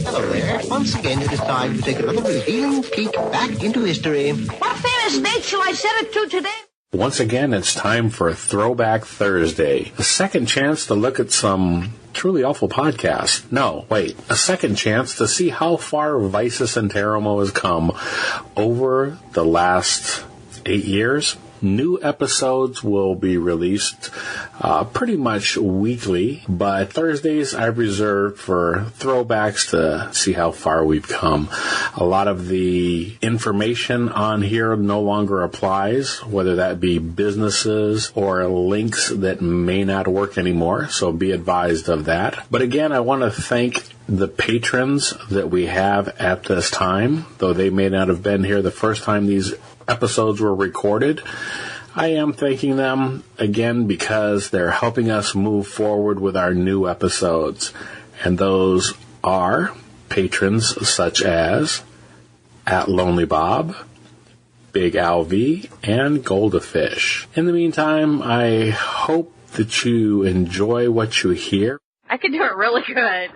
Hello there. Once again, you decide to take another revealing peek back into history. What famous date shall I set it to today? Once again, it's time for Throwback Thursday, a second chance to look at some truly awful podcasts. No, wait, a second chance to see how far Vicis Interimo has come over the last 8 years. New episodes will be released pretty much weekly, but Thursdays I've reserved for throwbacks to see how far we've come. A lot of the information on here no longer applies, whether that be businesses or links that may not work anymore, so be advised of that. But again, I want to thank the patrons that we have at this time, though they may not have been here the first time these episodes were recorded. I am thanking them again because they're helping us move forward with our new episodes. And those are patrons such as At Lonely Bob, Big Al V, and Goldafish. In the meantime, I hope that you enjoy what you hear. I could do it really good.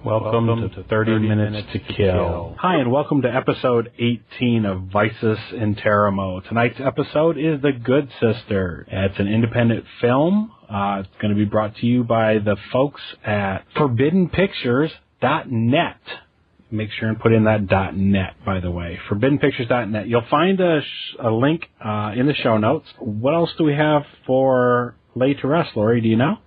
Welcome to 30 Minutes to Kill. Hi, and welcome to episode 18 of Vicis Interimo. Tonight's episode is The Good Sister. It's an independent film. It's going to be brought to you by the folks at ForbiddenPictures.net. Make sure and put in that .net, by the way. ForbiddenPictures.net. You'll find a link in the show notes. What else do we have for Lay to Rest, Lori? Do you know?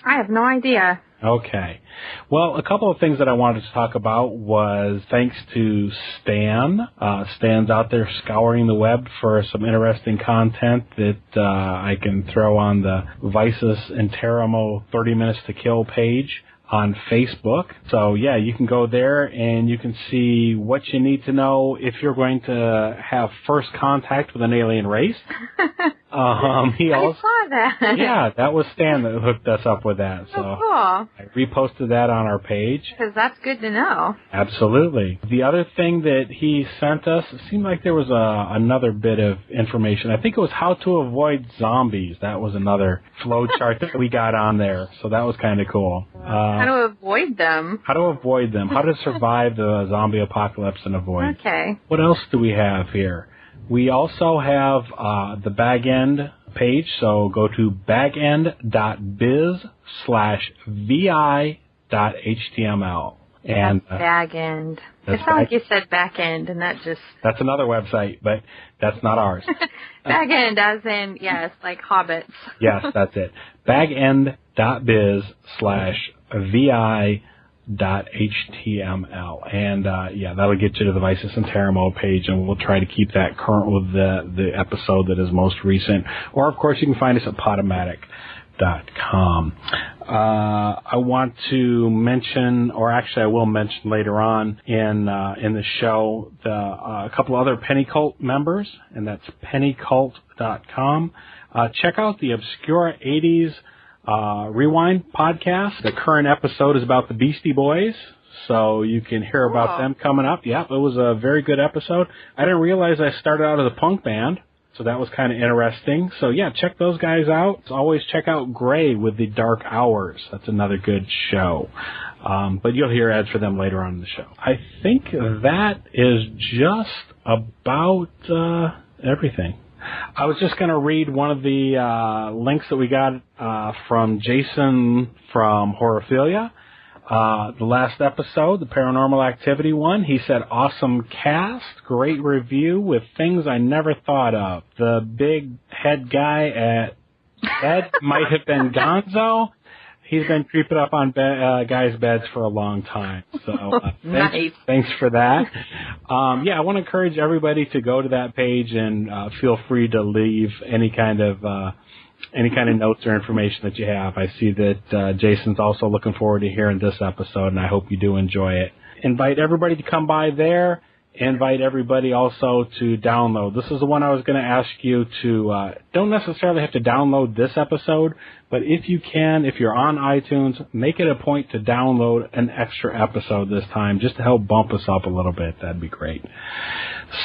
I have no idea. Okay. Well, a couple of things that I wanted to talk about was thanks to Stan. Stan's out there scouring the web for some interesting content that I can throw on the Vicis Interimo 30 Minutes to Kill page on Facebook. So, yeah, you can go there and you can see what you need to know if you're going to have first contact with an alien race. I saw that. Yeah, that was Stan that hooked us up with that. So cool. I reposted that on our page. Because that's good to know. Absolutely. The other thing that he sent us, it seemed like there was another bit of information. I think it was how to avoid zombies. That was another flow chart that we got on there. So that was kind of cool. How to avoid them. How to avoid them. How to survive the zombie apocalypse and avoid. Okay. What else do we have here? We also have the Bag End page, so go to bagend.biz/vi.html. And Bag End. It sounds like you said back end, and that just... That's another website, but that's not ours. Bag End, as in, yes, like hobbits. Yes, that's it. bagend.biz/vi.html. And, yeah, that'll get you to the Vicis Interimo page, and we'll try to keep that current with the episode that is most recent. Or, of course, you can find us at Podomatic.com. I want to mention, or actually I will mention later on in the show, a couple other Penny Cult members, and that's pennycult.com. Check out the Obscura 80s Rewind podcast. The current episode is about the Beastie Boys, so you can hear about them coming up. Yeah, it was a very good episode. I didn't realize I started out as a punk band, so that was kind of interesting. So, yeah, check those guys out. Always check out Gray with the Dark Hours. That's another good show. But you'll hear ads for them later on in the show. I think that is just about everything. I was just going to read one of the links that we got from Jason from Horophilia. The last episode, the Paranormal Activity one, he said, awesome cast, great review with things I never thought of. The big head guy at bed might have been Gonzo. He's been creeping up on guys' beds for a long time. So thanks for that. Yeah, I want to encourage everybody to go to that page and feel free to leave any kind of any kind of notes or information that you have. I see that Jason's also looking forward to hearing this episode, and I hope you do enjoy it. Invite everybody to come by there. Invite everybody also to download. This is the one I was going to ask you to, don't necessarily have to download this episode, but if you can, if you're on iTunes, make it a point to download an extra episode this time just to help bump us up a little bit. That'd be great.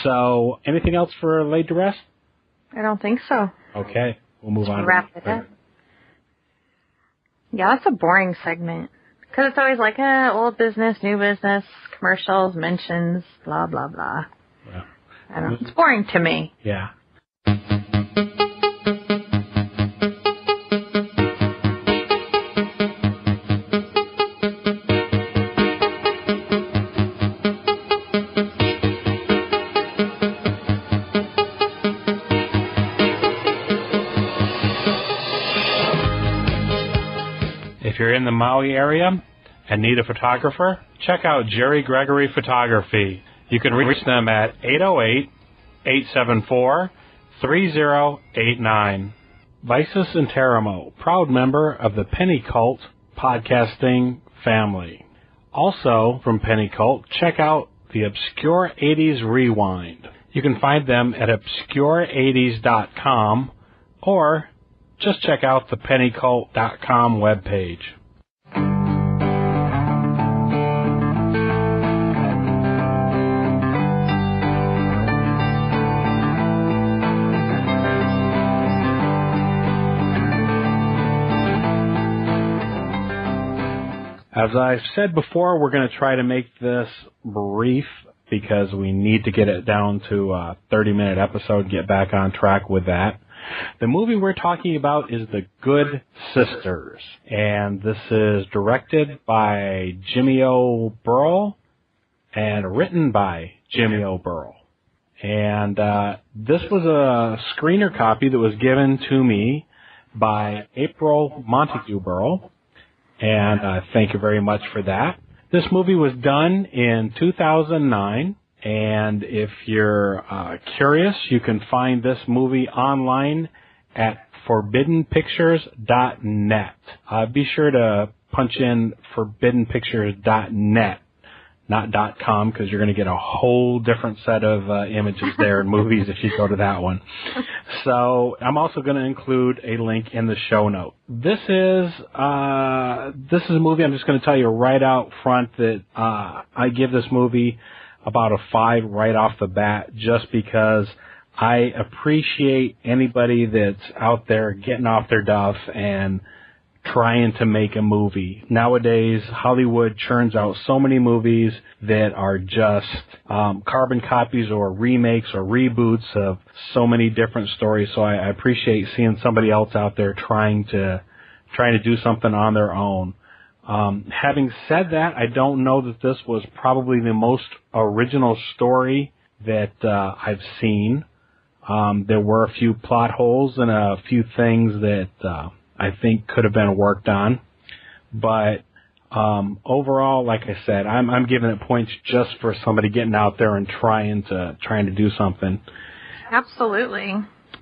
So, anything else for Laid to Rest? I don't think so. Okay, we'll move on. Wrap it up. Yeah, that's a boring segment. Because it's always like, old business, new business, commercials, mentions, blah, blah, blah. Yeah. I don't know. It's boring to me. Yeah. If you're in the Maui area and need a photographer, check out Jerry Gregory Photography. You can reach them at 808-874-3089. Vicis Interimo, proud member of the Penny Cult podcasting family. Also from Penny Cult, check out the Obscure 80s Rewind. You can find them at obscure80s.com or just check out the pennycult.com webpage. As I've said before, we're going to try to make this brief because we need to get it down to a 30-minute episode and get back on track with that. The movie we're talking about is The Good Sisters, and this is directed by Jimmy O. Burrill and written by Jimmy O. Burrill. And this was a screener copy that was given to me by April Montague Burrill, and thank you very much for that. This movie was done in 2009. And if you're curious, you can find this movie online at forbiddenpictures.net. Be sure to punch in forbiddenpictures.net, not .com, because you're going to get a whole different set of images there and movies if you go to that one. So I'm also going to include a link in the show note. This is a movie. I'm just going to tell you right out front that I give this movie about a 5 right off the bat, just because I appreciate anybody that's out there getting off their duff and trying to make a movie. Nowadays, Hollywood churns out so many movies that are just carbon copies or remakes or reboots of so many different stories. So I appreciate seeing somebody else out there trying to do something on their own. Having said that, I don't know that this was probably the most original story that I've seen. There were a few plot holes and a few things that I think could have been worked on. But overall, like I said, I'm giving it points just for somebody getting out there and trying to do something. Absolutely.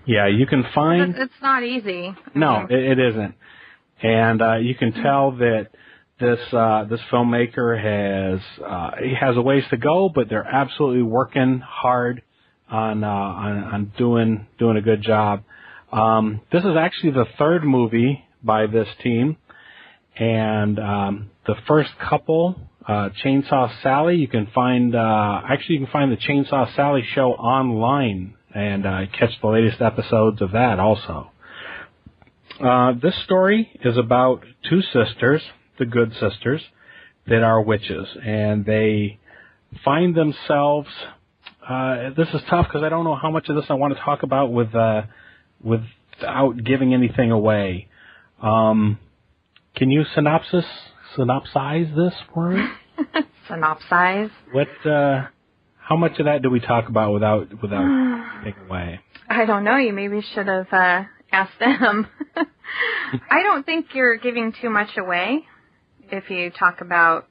Yeah, you can find... It's not easy. No, it isn't. And you can tell that this filmmaker has a ways to go, but they're absolutely working hard on doing a good job. This is actually the third movie by this team, and the first couple, Chainsaw Sally, you can find the Chainsaw Sally show online and catch the latest episodes of that also. This story is about two sisters, the Good Sisters, that are witches, and they find themselves. This is tough because I don't know how much of this I want to talk about without giving anything away. Can you synopsize this for me? Synopsize? What? How much of that do we talk about without giving away? I don't know. You maybe should have asked them. I don't think you're giving too much away if you talk about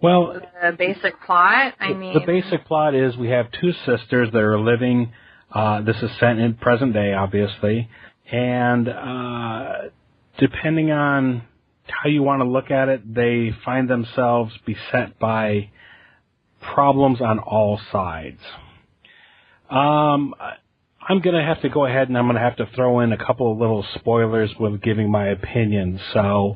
the basic plot. The basic plot is we have two sisters that are living. This is set in present day, obviously, And depending on how you want to look at it, they find themselves beset by problems on all sides. I'm going to have to go ahead and I'm going to have to throw in a couple of little spoilers with giving my opinion. So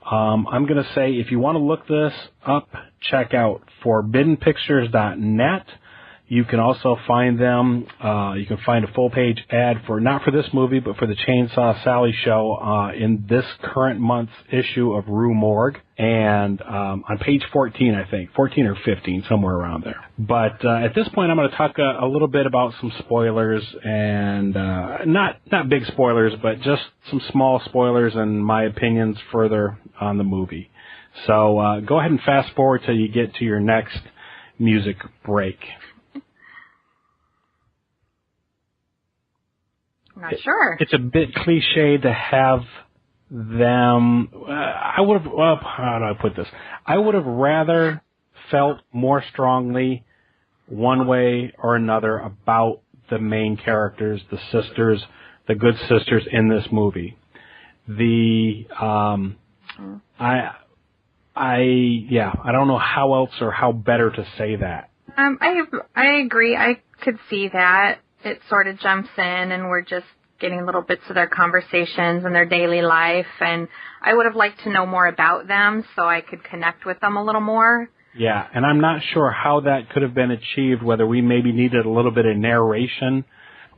I'm going to say if you want to look this up, check out forbiddenpictures.net. You can also find them, you can find a full-page ad for, not for this movie, but for the Chainsaw Sally show in this current month's issue of Rue Morgue, and on page 14, I think, 14 or 15, somewhere around there. But at this point, I'm going to talk a little bit about some spoilers, and not big spoilers, but just some small spoilers and my opinions further on the movie. So go ahead and fast forward till you get to your next music break. Not sure. It's a bit cliche to have them. I would have. Well, how do I put this? I would have rather felt more strongly one way or another about the main characters, the sisters, the Good Sisters in this movie. I don't know how else or how better to say that. I agree. I could see that. It sort of jumps in and we're just getting little bits of their conversations and their daily life. And I would have liked to know more about them so I could connect with them a little more. Yeah, and I'm not sure how that could have been achieved, whether we maybe needed a little bit of narration.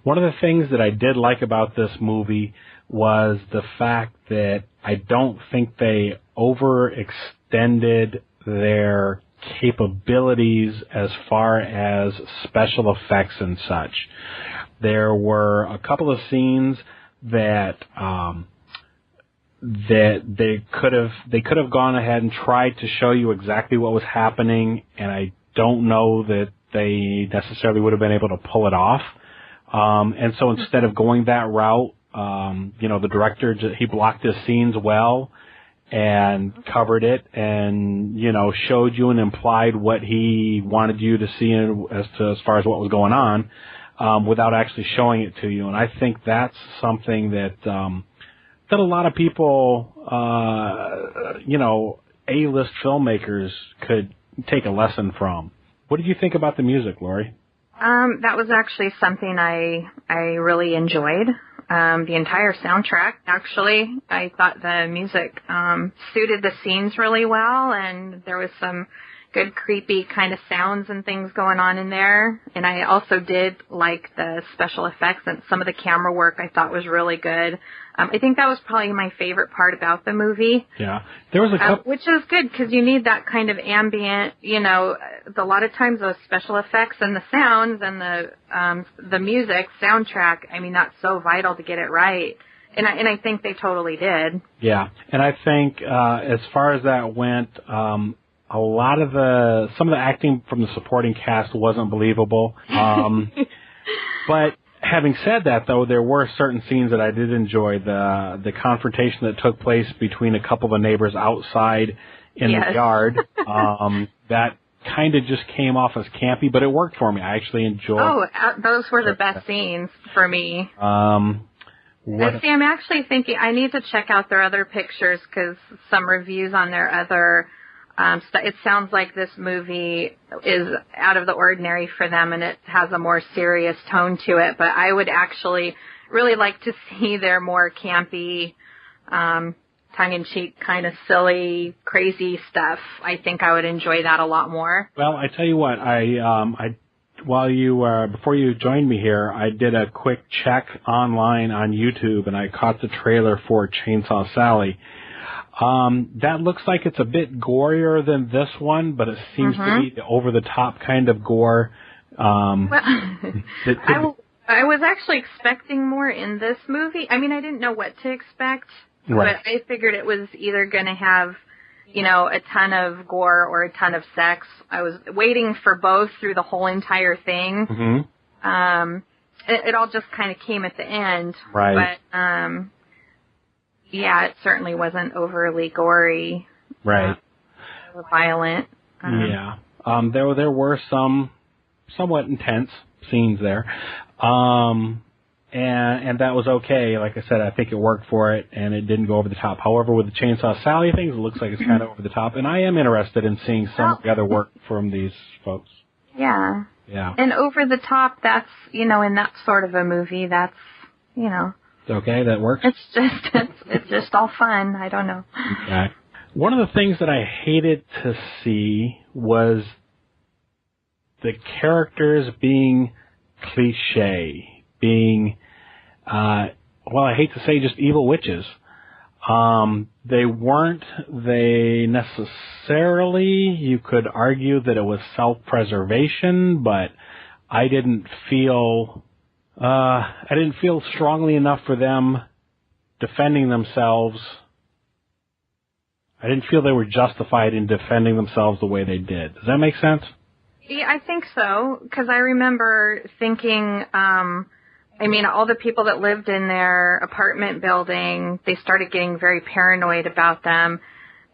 One of the things that I did like about this movie was the fact that I don't think they overextended their capabilities as far as special effects and such. There were a couple of scenes that they could have gone ahead and tried to show you exactly what was happening, and I don't know that they necessarily would have been able to pull it off. And so instead of going that route, the director, he blocked his scenes well and covered it and, showed you and implied what he wanted you to see as far as what was going on, without actually showing it to you. And I think that's something that a lot of people, A-list filmmakers could take a lesson from. What did you think about the music, Lori? That was actually something I really enjoyed. The entire soundtrack, actually. I thought the music suited the scenes really well, and there was some good creepy kind of sounds and things going on in there. And I also did like the special effects, and some of the camera work I thought was really good. I think that was probably my favorite part about the movie. Yeah, there was a couple, which is good because you need that kind of ambient. A lot of times those special effects and the sounds and the music soundtrack. I mean, that's so vital to get it right. And I think they totally did. Yeah, and I think as far as that went, a lot of some of the acting from the supporting cast wasn't believable. But having said that, though, there were certain scenes that I did enjoy. The confrontation that took place between a couple of the neighbors outside in the yard, that kind of just came off as campy, but it worked for me. I actually enjoyed. Oh, those were the best scenes for me. I'm actually thinking I need to check out their other pictures because some reviews on their other. It sounds like this movie is out of the ordinary for them, and it has a more serious tone to it. But I would actually really like to see their more campy, tongue-in-cheek, kind of silly, crazy stuff. I think I would enjoy that a lot more. Well, I tell you what, before you joined me here, I did a quick check online on YouTube, and I caught the trailer for Chainsaw Sally. That looks like it's a bit gorier than this one, but it seems to be the over-the-top kind of gore. I was actually expecting more in this movie. I mean, I didn't know what to expect, but I figured it was either going to have, a ton of gore or a ton of sex. I was waiting for both through the whole entire thing. Mm-hmm. It all just kind of came at the end. Right. But, yeah, it certainly wasn't overly gory. Right. Violent. There were some somewhat intense scenes there. And and that was okay. Like I said, I think it worked for it, and it didn't go over the top. However, with the Chainsaw Sally things, it looks like it's kind of over the top, and I am interested in seeing some of the other work from these folks. Yeah. Yeah. And over the top, that's, in that sort of a movie, that's, It's okay, that works? It's just all fun. I don't know. Okay. One of the things that I hated to see was the characters being cliche, being, well, I hate to say just evil witches. They weren't, they necessarily, you could argue that it was self-preservation, but I didn't feel strongly enough for them defending themselves. I didn't feel they were justified in defending themselves the way they did. Does that make sense? Yeah, I think so, because I remember thinking, all the people that lived in their apartment building, they started getting very paranoid about them,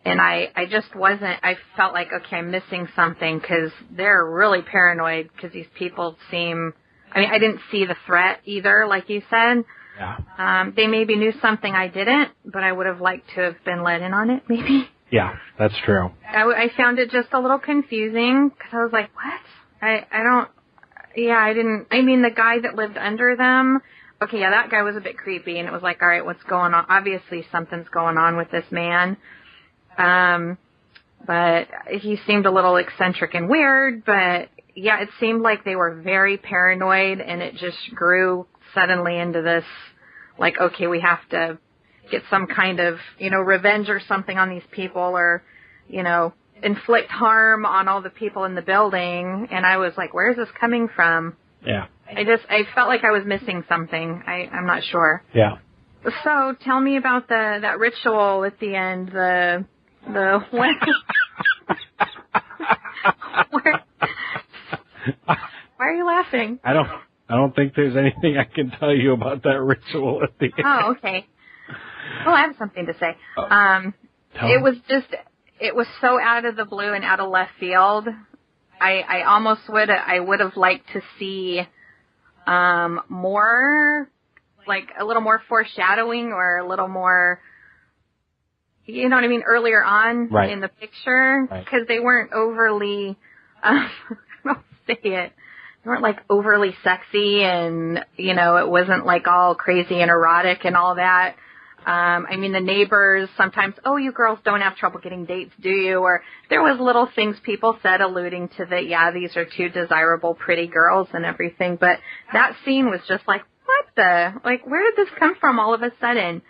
and I just wasn't, I felt like, okay, I'm missing something, because they're really paranoid, because these people seem, I didn't see the threat either, like you said. Yeah. They maybe knew something I didn't, but I would have liked to have been let in on it, maybe. Yeah, that's true. I found it just a little confusing, because I was like, what? The guy that lived under them, okay, yeah, that guy was a bit creepy, and it was like, all right, what's going on? Obviously something's going on with this man. But he seemed a little eccentric and weird, but yeah, it seemed like they were very paranoid, and it just grew suddenly into this, like, okay, we have to get some kind of, revenge or something on these people, or, inflict harm on all the people in the building. And I was like, where is this coming from? Yeah. I felt like I was missing something. I'm not sure. Yeah. So tell me about that ritual at the end, the when, why are you laughing? I don't think there's anything I can tell you about that ritual at the end. Oh, okay. Well, I have something to say. It was so out of the blue and out of left field. I would have liked to see more, like a little more foreshadowing, or a little more, earlier on in the picture, because they weren't overly, I don't say it, they weren't like overly sexy, and it wasn't like all crazy and erotic and all that. The neighbors sometimes, oh, you girls don't have trouble getting dates, do you? Or there was little things people said alluding to that, yeah, these are two desirable, pretty girls and everything. But that scene was just like, where did this come from all of a sudden?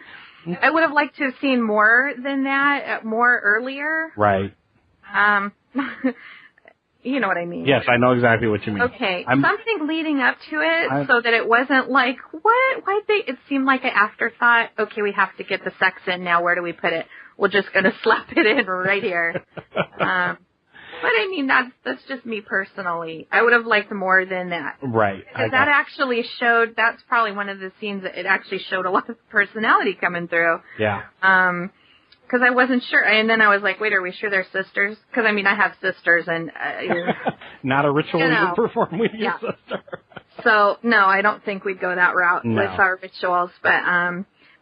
I would have liked to have seen more than that, more earlier. Right. You know what I mean? Yes, I know exactly what you mean. Okay, something leading up to it so that it wasn't like, what? Why'd they? It seemed like an afterthought. Okay, we have to get the sex in now. Where do we put it? We're just going to slap it in right here. But that's just me personally. I would have liked more than that. Right. Because that actually showed, that's probably one of the scenes that it actually showed a lot of personality coming through. Yeah. Because I wasn't sure. And then I was like, wait, are we sure they're sisters? Because, I have sisters, and... Not a ritual you would perform with your sister. So, no, I don't think we'd go that route with our rituals. But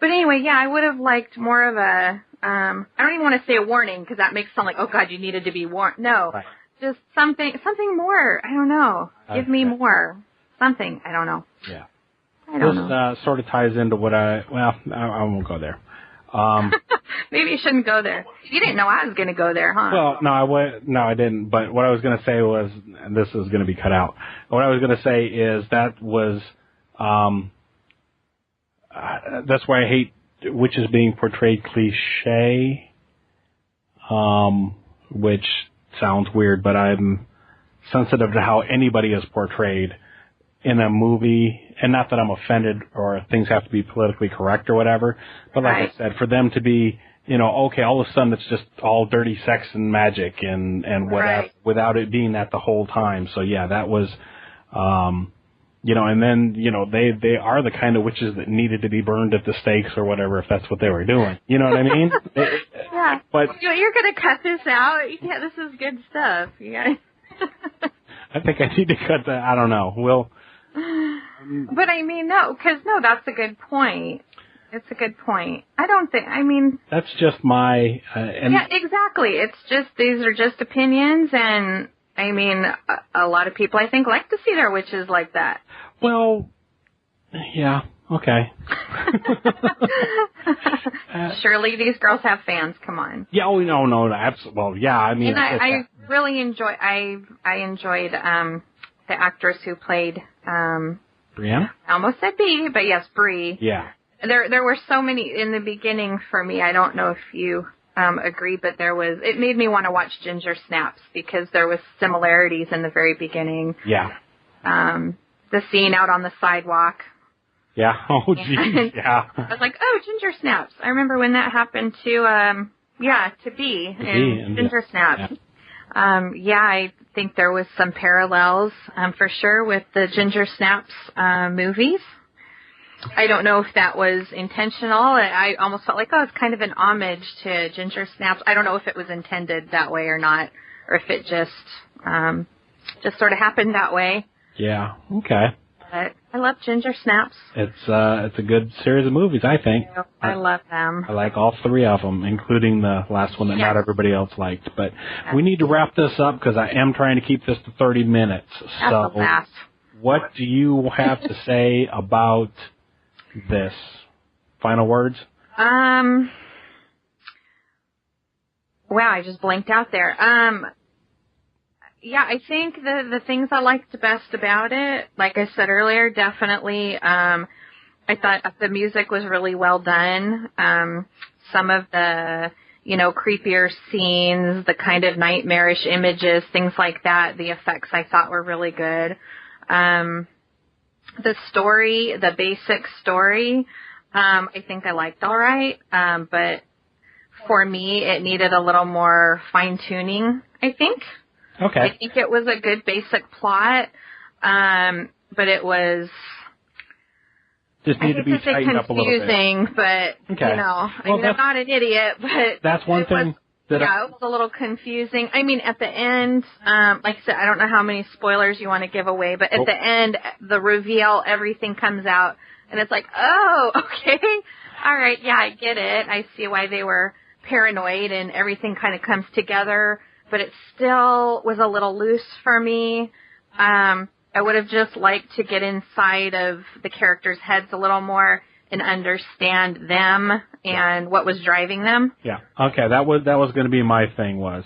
anyway, yeah, I would have liked more of a... I don't even want to say a warning, because that makes it sound like, oh, God, you needed to be warned. No, just something more. I don't know. Give me more. Something. I don't know. Yeah. I don't know. This sort of ties into what I won't go there. Maybe you shouldn't go there. You didn't know I was going to go there, huh? Well, no, I didn't. But what I was going to say was, and this is going to be cut out. What I was going to say is that was, that's why I hate witches being portrayed cliche, which sounds weird, but I'm sensitive to how anybody is portrayed in a movie, and not that I'm offended or things have to be politically correct or whatever, but like I said, for them to be, okay, all of a sudden it's just all dirty sex and magic and without it being that the whole time. So yeah, that was, and then, they are the kind of witches that needed to be burned at the stakes or whatever, if that's what they were doing. You know what I mean? Yeah. But you're going to cut this out? Yeah, this is good stuff. You guys. I think I need to cut that. I don't know. But I mean, no, that's a good point. It's a good point. That's just my... yeah, exactly. It's just, these are just opinions, and, I mean, a lot of people, I think, like to see their witches like that. Well, yeah, okay. Surely these girls have fans, come on. Yeah, oh, no, absolutely. Well, yeah, I mean... And I really enjoyed the actress who played... Breanne? I almost said Bee, but yes, Bree. Yeah. There were so many in the beginning for me. I don't know if you agree, but it made me want to watch Ginger Snaps because there was similarities in the very beginning. Yeah. The scene out on the sidewalk. Yeah. Oh, geez. Yeah. I was like, oh, Ginger Snaps. I remember when that happened to Bee in Ginger Snaps. Yeah. I think there was some parallels for sure with the Ginger Snaps movies. I don't know if that was intentional. I almost felt like, it's kind of an homage to Ginger Snaps. I don't know if it was intended that way or not, or if it just sort of happened that way. Yeah. Okay. But I love Ginger Snaps. It's a good series of movies, I think. I love them. I like all three of them, including the last one that not everybody else liked. But we need to wrap this up because I am trying to keep this to 30 minutes. That's so what do you have to say about this? Final words? Wow, I just blanked out there. Yeah, I think the things I liked best about it, like I said earlier, definitely, I thought the music was really well done. Some of the, creepier scenes, the kind of nightmarish images, things like that, the effects I thought were really good. The story, the basic story, I think I liked all right. But for me, it needed a little more fine-tuning, I think. Okay. I think it was a good basic plot, but it was... Just need to be tightened up a little bit. Confusing, but, okay. I'm not an idiot, but... That's one thing... it was a little confusing. I mean, at the end, like I said, I don't know how many spoilers you want to give away, but at the end, the reveal, everything comes out, and it's like, oh, okay, all right, yeah, I get it. I see why they were paranoid, and everything kind of comes together, but it still was a little loose for me. I would have just liked to get inside of the characters' heads a little more and understand them and what was driving them. Yeah. Okay. That was going to be my thing was,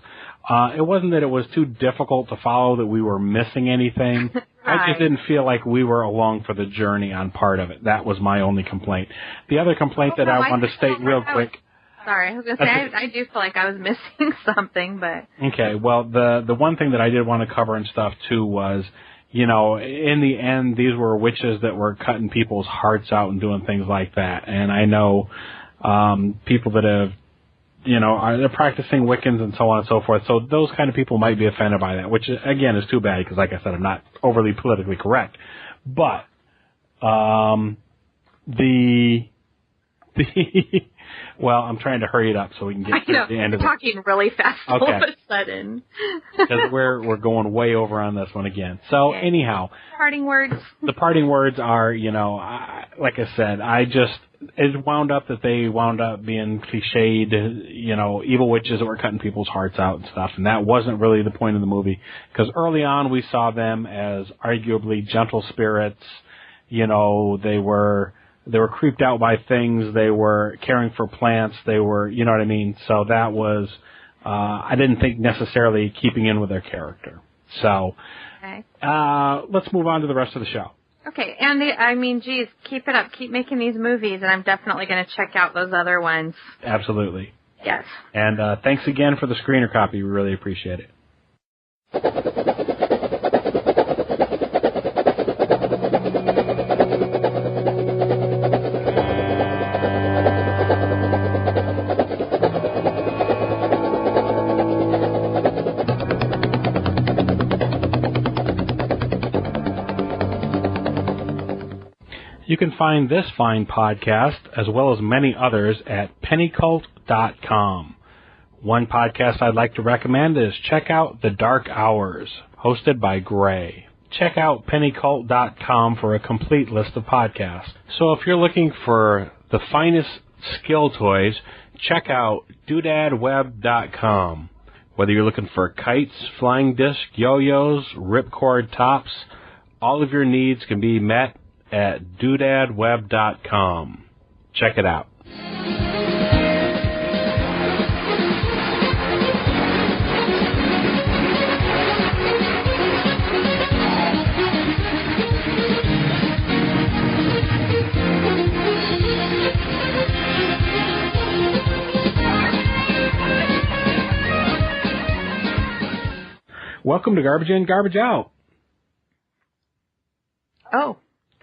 it wasn't that it was too difficult to follow, that we were missing anything. Right. I just didn't feel like we were along for the journey on part of it. That was my only complaint. The other complaint I wanted to state real quick. Sorry, I was going to say, I do feel like I was missing something, but... Okay. Well, the one thing that I did want to cover and stuff too was, in the end, these were witches that were cutting people's hearts out and doing things like that. And I know people that have, they're practicing Wiccans and so on and so forth. So those kind of people might be offended by that, which, again, is too bad because, like I said, I'm not overly politically correct. But well, I'm trying to hurry it up so we can get to the end of it. I'm talking really fast all of a sudden. Because we're going way over on this one again. So anyhow. Parting words. The parting words are, like I said, it wound up that they wound up being cliched, evil witches that were cutting people's hearts out and stuff. And that wasn't really the point of the movie. Because early on we saw them as arguably gentle spirits. They were creeped out by things. They were caring for plants. They were, you know what I mean? So that was, I didn't think necessarily keeping in with their character. So, let's move on to the rest of the show. Okay. And geez, keep it up. Keep making these movies, and I'm definitely going to check out those other ones. Absolutely. Yes. And thanks again for the screener copy. We really appreciate it. You can find this fine podcast, as well as many others, at pennycult.com. One podcast I'd like to recommend is check out The Dark Hours, hosted by Gray. check out pennycult.com for a complete list of podcasts. So if you're looking for the finest skill toys, check out doodadweb.com. Whether you're looking for kites, flying disc, yo-yos, ripcord tops, all of your needs can be met at doodadweb.com. Check it out. Welcome to Garbage In, Garbage Out. Oh,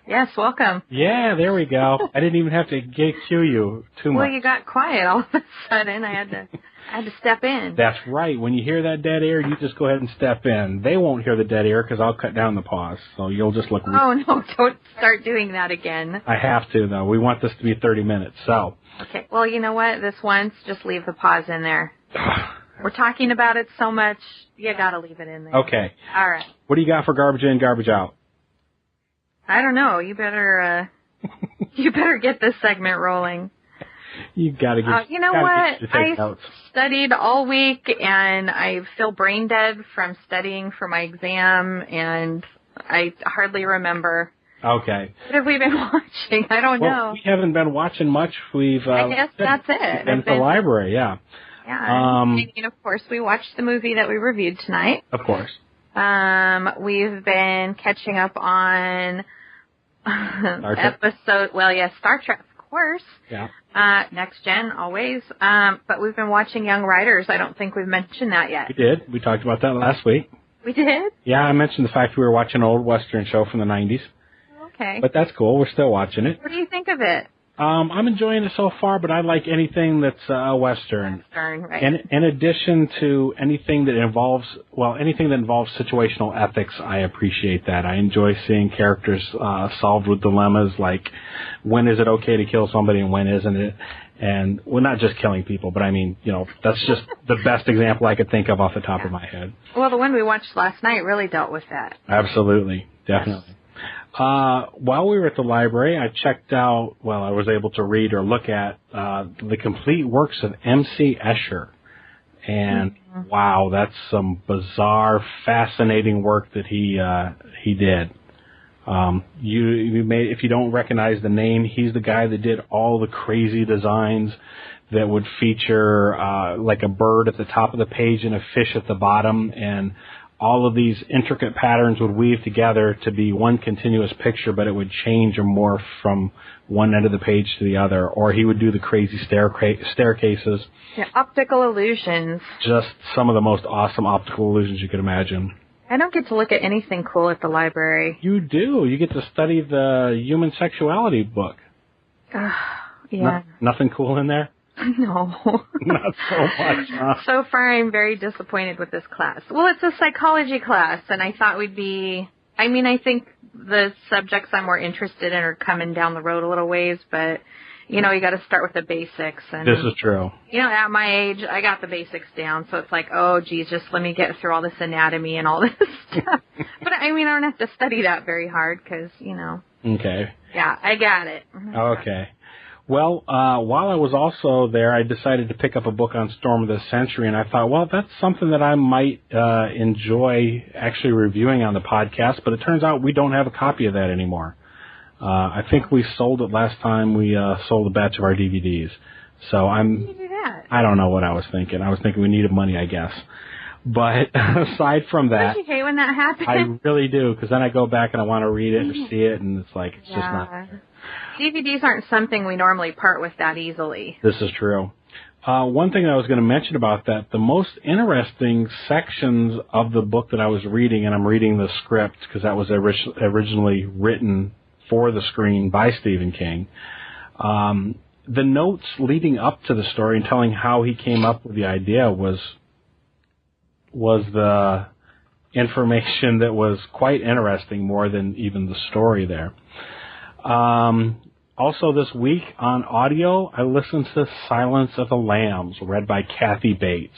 yes, welcome. Yeah, there we go. I didn't even have to cue you too much. Well, you got quiet all of a sudden. I had to step in. That's right. When you hear that dead air, you just go ahead and step in. They won't hear the dead air because I'll cut down the pause, so you'll just look. Oh, no, don't start doing that again. I have to, though. We want this to be 30 minutes, so. Okay, well, you know what? This once, just leave the pause in there. We're talking about it so much, you got to leave it in there. Okay. All right. What do you got for Garbage In, Garbage Out? I don't know. You better get this segment rolling. You got to get. You know what? I studied all week, and I feel brain dead from studying for my exam, and I hardly remember. Okay. What have we been watching? I don't know. We haven't been watching much. I guess that's it. Been to the library, yeah. Yeah. And of course, we watched the movie that we reviewed tonight. Of course. We've been catching up on episode. Well, yes, Star Trek, of course. Yeah. Next Gen, always. But we've been watching Young Riders. I don't think we've mentioned that yet. We did. We talked about that last week. We did? Yeah, I mentioned the fact we were watching an old Western show from the 90s. Okay. But that's cool. We're still watching it. What do you think of it? I'm enjoying it so far, but I like anything that's Western. Western, right. In addition to anything that involves situational ethics, I appreciate that. I enjoy seeing characters solved with dilemmas like when is it okay to kill somebody and when isn't it? And, well, not just killing people, but I mean, that's just the best example I could think of off the top of my head. Well, the one we watched last night really dealt with that. Absolutely. Definitely. Yes. While we were at the library, I was able to read or look at the complete works of M.C. Escher. And, wow, that's some bizarre, fascinating work that he did. If you don't recognize the name, he's the guy that did all the crazy designs that would feature like a bird at the top of the page and a fish at the bottom, and all of these intricate patterns would weave together to be one continuous picture, but it would change or morph from one end of the page to the other. Or he would do the crazy staircases. Yeah, optical illusions. Just some of the most awesome optical illusions you could imagine. I don't get to look at anything cool at the library. You do. You get to study the human sexuality book. Yeah. Nothing cool in there? No. Not so much, huh? So far, I'm very disappointed with this class. Well, it's a psychology class, and I thought I think the subjects I'm more interested in are coming down the road a little ways, but, you got to start with the basics. And, this is true. At my age, I got the basics down, so it's like, oh, geez, just let me get through all this anatomy and all this stuff. But, I don't have to study that very hard because, Okay. Yeah, I got it. Okay. Well, while I was also there, I decided to pick up a book on Storm of the Century, and I thought, well, that's something that I might enjoy actually reviewing on the podcast, but it turns out we don't have a copy of that anymore. I think we sold it last time we sold a batch of our DVDs. So How did you do that? I don't know what I was thinking. I was thinking we needed money, I guess. But aside from that, don't you hate when that happens? I really do, because then I go back and I want to read it or see it, and it's like, it's just not there. DVDs aren't something we normally part with that easily. This is true. One thing I was going to mention about that, the most interesting sections of the book that I was reading, and I'm reading the script because that was originally written for the screen by Stephen King, the notes leading up to the story and telling how he came up with the idea was the information that was quite interesting, more than even the story there. Also this week on audio, I listened to Silence of the Lambs, read by Kathy Bates.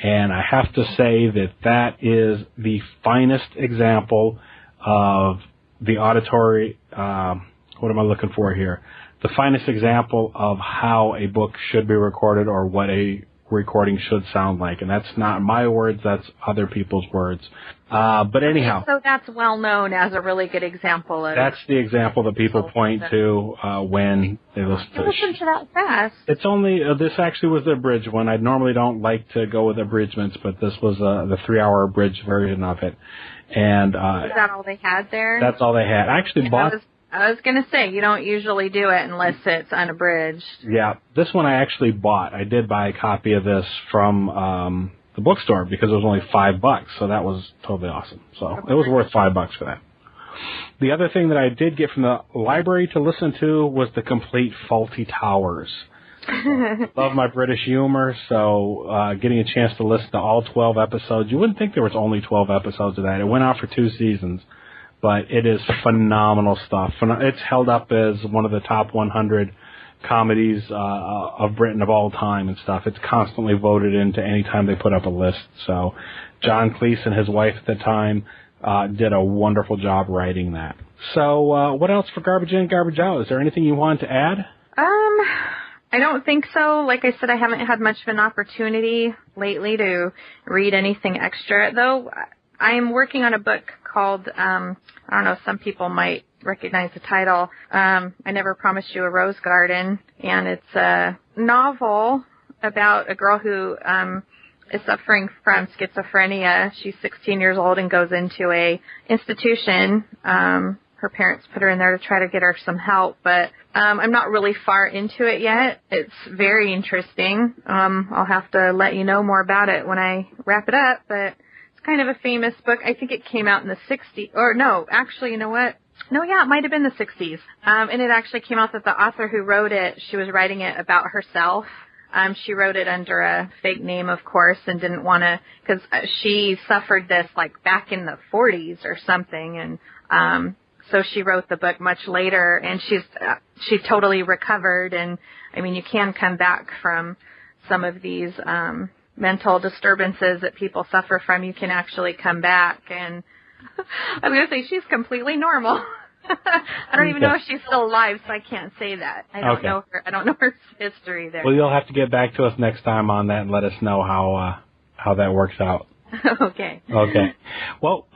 And I have to say that is the finest example of the auditory, what am I looking for here? The finest example of how a book should be recorded or what a recording should sound like. And that's not my words, that's other people's words. But anyhow. So that's well known as a really good example of... That's the example that people point to when they listen to it. Listen to that fast. It's only, this actually was the abridged one. I normally don't like to go with abridgments, but this was the 3-hour abridged version of it. And is that all they had there? That's all they had. I actually bought... I was going to say, you don't usually do it unless it's unabridged. Yeah, this one I actually bought. I did buy a copy of this from the bookstore because it was only $5, so that was totally awesome. So it was worth $5 for that. The other thing that I did get from the library to listen to was the complete Faulty Towers. Love my British humor, so getting a chance to listen to all 12 episodes. You wouldn't think there was only 12 episodes of that. It went out for 2 seasons. But it is phenomenal stuff. It's held up as one of the top 100 comedies of Britain of all time and stuff. It's constantly voted into any time they put up a list. So John Cleese and his wife at the time did a wonderful job writing that. So what else for Garbage In, Garbage Out? Is there anything you want to add? I don't think so. Like I said, I haven't had much of an opportunity lately to read anything extra, though. I'm working on a book called, I don't know, some people might recognize the title, I Never Promised You a Rose Garden, and it's a novel about a girl who is suffering from schizophrenia. She's 16 years old and goes into a institution. Her parents put her in there to try to get her some help, but I'm not really far into it yet. It's very interesting. I'll have to let you know more about it when I wrap it up, but kind of a famous book. I think it came out in the 60s. Or no, actually, you know what? No, yeah, it might have been the 60s. And it actually came out that the author who wrote it, she was writing it about herself. She wrote it under a fake name, of course, and didn't want to, because she suffered this like back in the 40s or something. And so she wrote the book much later, and she totally recovered. And I mean, you can come back from some of these mental disturbances that people suffer from. You can actually come back, and I was going to say she's completely normal. I don't even know if she's still alive, so I can't say that. I don't know her. I don't know her history there. Well, you'll have to get back to us next time on that and let us know how that works out. Okay. Okay. Well,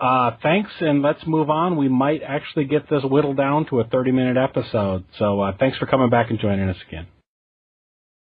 thanks, and let's move on. We might actually get this whittled down to a 30-minute episode. So thanks for coming back and joining us again.